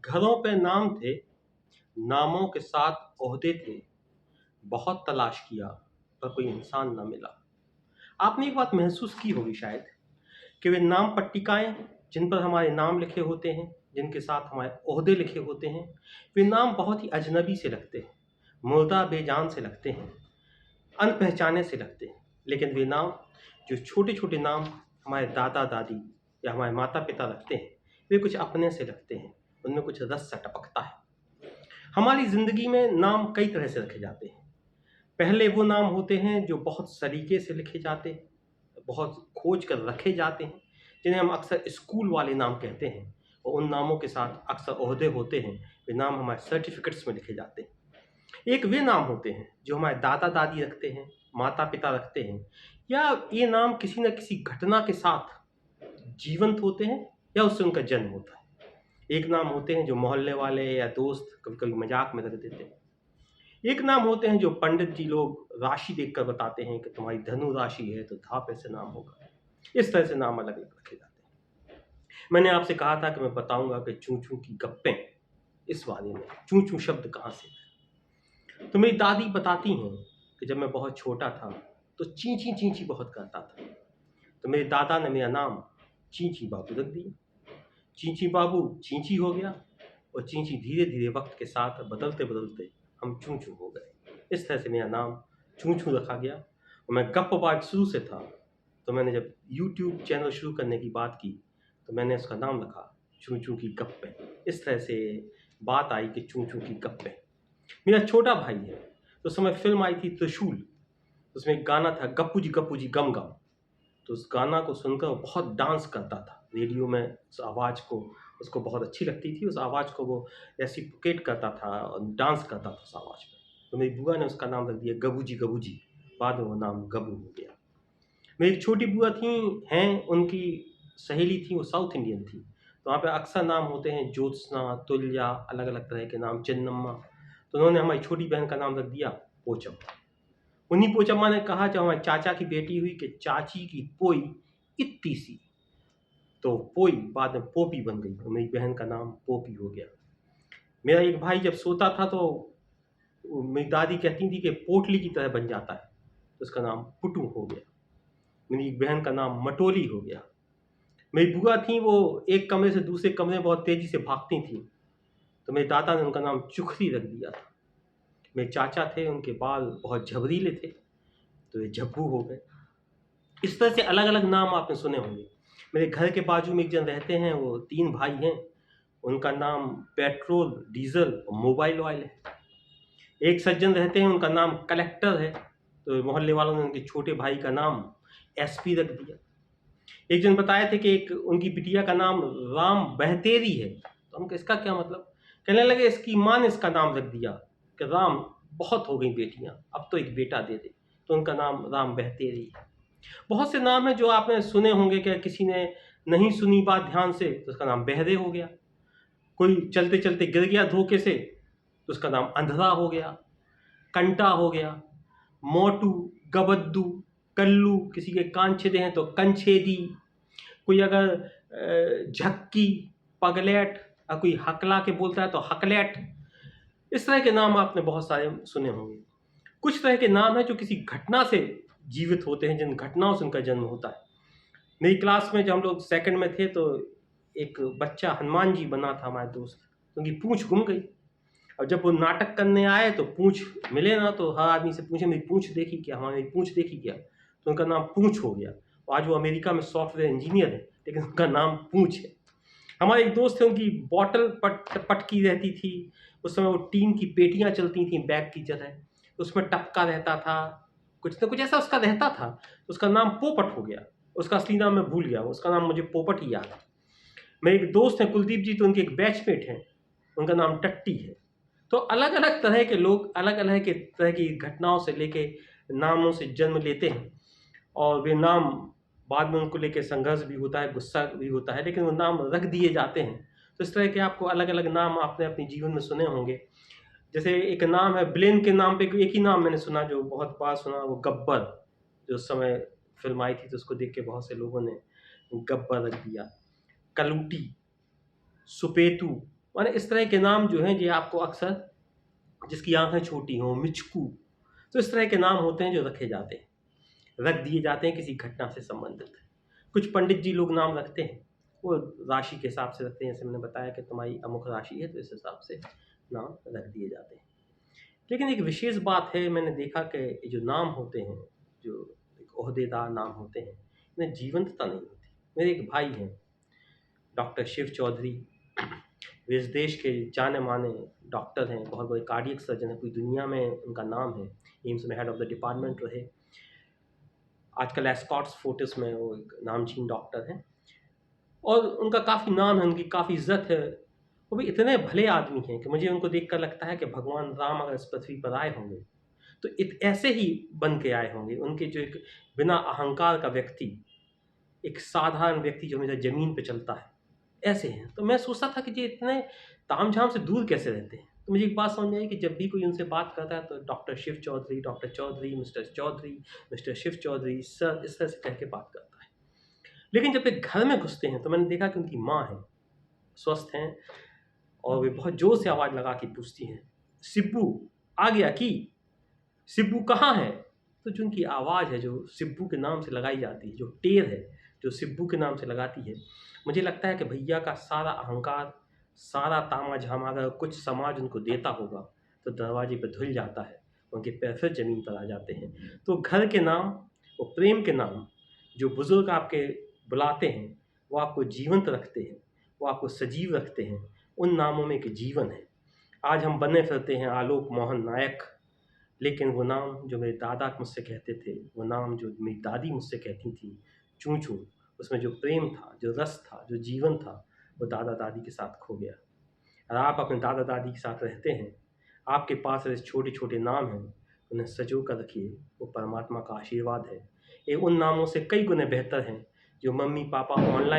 घरों पे नाम थे, नामों के साथ ओहदे थे, बहुत तलाश किया पर कोई इंसान न मिला। आपने एक बात महसूस की होगी शायद कि वे नाम पट्टिकाएँ जिन पर हमारे नाम लिखे होते हैं, जिनके साथ हमारे ओहदे लिखे होते हैं, वे नाम बहुत ही अजनबी से लगते हैं, मुर्दा बेजान से लगते हैं, अनपहचाने से लगते हैं। लेकिन वे नाम जो छोटे-छोटे नाम हमारे दादा-दादी या हमारे माता-पिता रखते हैं, वे कुछ अपने से लगते हैं, उनमें कुछ रस सा टपकता है। हमारी ज़िंदगी में नाम कई तरह से रखे जाते हैं। पहले वो नाम होते हैं जो बहुत सलीके से लिखे जाते हैं, बहुत खोज कर रखे जाते हैं, जिन्हें हम अक्सर स्कूल वाले नाम कहते हैं और उन नामों के साथ अक्सर ओहदे होते हैं, वे नाम हमारे सर्टिफ़िकेट्स में लिखे जाते हैं। एक वे नाम होते हैं जो हमारे दादा-दादी रखते हैं, माता-पिता रखते हैं या ये नाम किसी न किसी घटना के साथ जीवंत होते हैं या उससे उनका जन्म होता है। एक नाम होते हैं जो मोहल्ले वाले या दोस्त कभी-कभी मज़ाक में रख देते हैं। एक नाम होते हैं जो पंडित जी लोग राशि देखकर बताते हैं कि तुम्हारी धनु राशि है तो धा पे से नाम होगा। इस तरह से नाम अलग-अलग रखे जाते हैं। मैंने आपसे कहा था कि मैं बताऊँगा कि चूँ-चूँ की गप्पें इस बारे में, चूँ-चूँ शब्द कहाँ से है। तो मेरी दादी बताती हैं कि जब मैं बहुत छोटा था तो चींची चींची बहुत करता था। तो मेरे दादा ने मेरा नाम चींची बाबू रख दिया। चींची बाबू चींची हो गया और चींची धीरे-धीरे वक़्त के साथ बदलते-बदलते हम चूँ-चूँ हो गए। इस तरह से मेरा नाम चूँ-चूँ रखा गया और मैं गप्पबाज शुरू से था, तो मैंने जब यूट्यूब चैनल शुरू करने की बात की, तो मैंने उसका नाम रखा चूँ-चूँ की गप्पें। इस तरह से बात आई कि चूँ-चूँ की गप्पें। मेरा छोटा भाई है, तो उस समय फ़िल्म आई थी त्रिशूल, उसमें एक गाना था गप्पू जी गम गम। तो उस गाना को सुनकर वो बहुत डांस करता था। रेडियो में उस आवाज़ को उसको बहुत अच्छी लगती थी, उस आवाज़ को वो रेसिप्रोकेट करता था और डांस करता था उस आवाज़ पे। तो मेरी बुआ ने उसका नाम रख दिया गबू जी, बाद में वो नाम गबू हो गया। मेरी एक छोटी बुआ हैं, उनकी सहेली थी, वो साउथ इंडियन थी। तो वहाँ पे अक्सर नाम होते हैं ज्योत्सना, तुल्या, अलग-अलग तरह के नाम, चिन्नम्मा। तो उन्होंने हमारी छोटी बहन का नाम रख दिया पोचम्मा। उन्हीं पोचम्मा ने कहा जब हमारे चाचा की बेटी हुई कि चाची की पोई इत्ती सी, तो पोई बाद में पोपी बन गई और मेरी बहन का नाम पोपी हो गया। मेरा एक भाई जब सोता था तो मेरी दादी कहती थी कि पोटली की तरह बन जाता है, तो उसका नाम पुटू हो गया। मेरी एक बहन का नाम मटोली हो गया। मेरी बुआ थीं, वो एक कमरे से दूसरे कमरे में बहुत तेज़ी से भागती थीं, तो मेरे दादा ने उनका नाम चुखरी रख दिया था। मेरे चाचा थे, उनके बाल बहुत झबरीले थे, तो ये झब्बू हो गए। इस तरह से अलग-अलग नाम आपने सुने होंगे। मेरे घर के बाजू में एक जन रहते हैं, वो 3 भाई हैं, उनका नाम पेट्रोल, डीज़ल और मोबाइल ऑयल है। एक सज्जन रहते हैं, उनका नाम कलेक्टर है, तो मोहल्ले वालों ने उनके छोटे भाई का नाम एसपी रख दिया। एक जन बताए थे कि एक उनकी बिटिया का नाम राम बहतेरी है, तो हम कहा इसका क्या मतलब? कहने लगे इसकी माँ ने इसका नाम रख दिया कि राम बहुत हो गई बेटियाँ, अब तो एक बेटा दे दे, तो उनका नाम राम बहतेरी है। बहुत से नाम हैं जो आपने सुने होंगे कि किसी ने नहीं सुनी बात ध्यान से तो उसका नाम बहरे हो गया। कोई चलते-चलते गिर गया धोखे से तो उसका नाम अंधरा हो गया, कंटा हो गया, मोटू, गबद्दू, कल्लू, किसी के कान छेदे हैं तो कनछेदी, कोई अगर झक्की, पगलेट कोई हकला के बोलता है तो हकलेट। इस तरह के नाम आपने बहुत सारे सुने होंगे। कुछ तरह के नाम हैं जो किसी घटना से जीवित होते हैं, जिन घटनाओं से उनका जन्म होता है। मेरी क्लास में जब हम लोग सेकंड में थे तो एक बच्चा हनुमान जी बना था हमारे दोस्त, तो उनकी पूँछ गुम गई और जब वो नाटक करने आए तो पूँछ मिले ना, तो हर आदमी से पूछे मेरी पूँछ देखी क्या? हमारी पूँछ देखी क्या? तो उनका नाम पूँछ हो गया। आज वो अमेरिका में सॉफ्टवेयर इंजीनियर है, लेकिन उनका नाम पूँछ है। हमारे एक दोस्त थे, उनकी बॉटल पटकी रहती थी। उस समय वो टीन की पेटियाँ चलती थी बैग की तरह, उसमें टपका रहता था, कुछ न कुछ ऐसा उसका रहता था। उसका नाम पोपट हो गया। उसका असली नाम मैं भूल गया, उसका नाम मुझे पोपट ही याद है। मेरे एक दोस्त हैं कुलदीप जी, तो उनके एक बैचमेट हैं, उनका नाम टट्टी है। तो अलग-अलग तरह के लोग अलग-अलग के तरह की घटनाओं से लेके नामों से जन्म लेते हैं और वे नाम बाद में उनको लेके संघर्ष भी होता है, गुस्सा भी होता है, लेकिन वो नाम रख दिए जाते हैं। तो इस तरह के आपको अलग-अलग नाम आपने अपने जीवन में सुने होंगे। जैसे एक नाम है ब्लेन के नाम पे, एक ही नाम मैंने सुना जो बहुत बार सुना, वो गब्बर, जो उस समय फ़िल्म आई थी तो उसको देख के बहुत से लोगों ने गब्बर रख दिया। कलूटी, सुपेतू, माने इस तरह के नाम जो हैं ये आपको अक्सर, जिसकी आंखें छोटी हों, मिचकू, तो इस तरह के नाम होते हैं जो रखे जाते हैं, रख दिए जाते हैं किसी घटना से संबंधित। कुछ पंडित जी लोग नाम रखते हैं, वो राशि के हिसाब से रखते हैं, जैसे मैंने बताया कि तुम्हारी अमुक राशि है तो इस हिसाब से नाम रख दिए जाते हैं। लेकिन एक विशेष बात है, मैंने देखा कि ये जो नाम होते हैं, जो एक ओहदेदार नाम होते हैं, इनमें जीवंतता नहीं होती। मेरे एक भाई हैं डॉक्टर शिव चौधरी, वे इस देश के जाने माने डॉक्टर हैं, बहुत बड़े कार्डियक सर्जन हैं, पूरी दुनिया में उनका नाम है, एम्स में हेड ऑफ द डिपार्टमेंट रहे, आजकल एस्कॉट्स फोर्टिस में वो एक नामचीन डॉक्टर हैं और उनका काफ़ी नाम है, उनकी काफ़ी इज्जत है। वो भी इतने भले आदमी हैं कि मुझे उनको देखकर लगता है कि भगवान राम अगर इस पृथ्वी पर आए होंगे तो ऐसे ही बन के आए होंगे। उनके जो एक बिना अहंकार का व्यक्ति, एक साधारण व्यक्ति जो हमेशा ज़मीन पे चलता है, ऐसे हैं। तो मैं सोचता था कि ये इतने तामझाम से दूर कैसे रहते हैं। तो मुझे एक बात समझ में आई कि जब भी कोई उनसे बात करता है तो doctor Shiv Chaudhary, doctor Chaudhary, mister Shiv Chaudhary, sir, इस तरह से कह के बात करता है। लेकिन जब वे घर में घुसते हैं तो मैंने देखा कि उनकी माँ है, स्वस्थ हैं, और वे बहुत ज़ोर से आवाज़ लगा के पूछती हैं, सिब्बू आ गया कि? सिब्बू कहाँ है? तो जो उनकी आवाज़ है, जो सिब्बू के नाम से लगाई जाती है, जो टेर है, जो सिब्बू के नाम से लगाती है, मुझे लगता है कि भैया का सारा अहंकार, सारा तामा-झामा अगर कुछ समाज उनको देता होगा तो दरवाजे पे धुल जाता है, उनके पैर फिर ज़मीन पर आ जाते हैं। तो घर के नाम और प्रेम के नाम जो बुज़ुर्ग आपके बुलाते हैं, वो आपको जीवंत रखते हैं, वो आपको सजीव रखते हैं। उन नामों में एक जीवन है। आज हम बने फिरते हैं आलोक मोहन नायक, लेकिन वो नाम जो मेरे दादा मुझसे कहते थे, वो नाम जो मेरी दादी मुझसे कहती थी, चूँ चूँ, उसमें जो प्रेम था, जो रस था, जो जीवन था, वो दादा दादी के साथ खो गया। और आप अपने दादा दादी के साथ रहते हैं, आपके पास ऐसे छोटे छोटे नाम हैं, उन्हें सजो कर रखिए, वो परमात्मा का आशीर्वाद है। ये उन नामों से कई गुने बेहतर हैं जो मम्मी पापा ऑनलाइन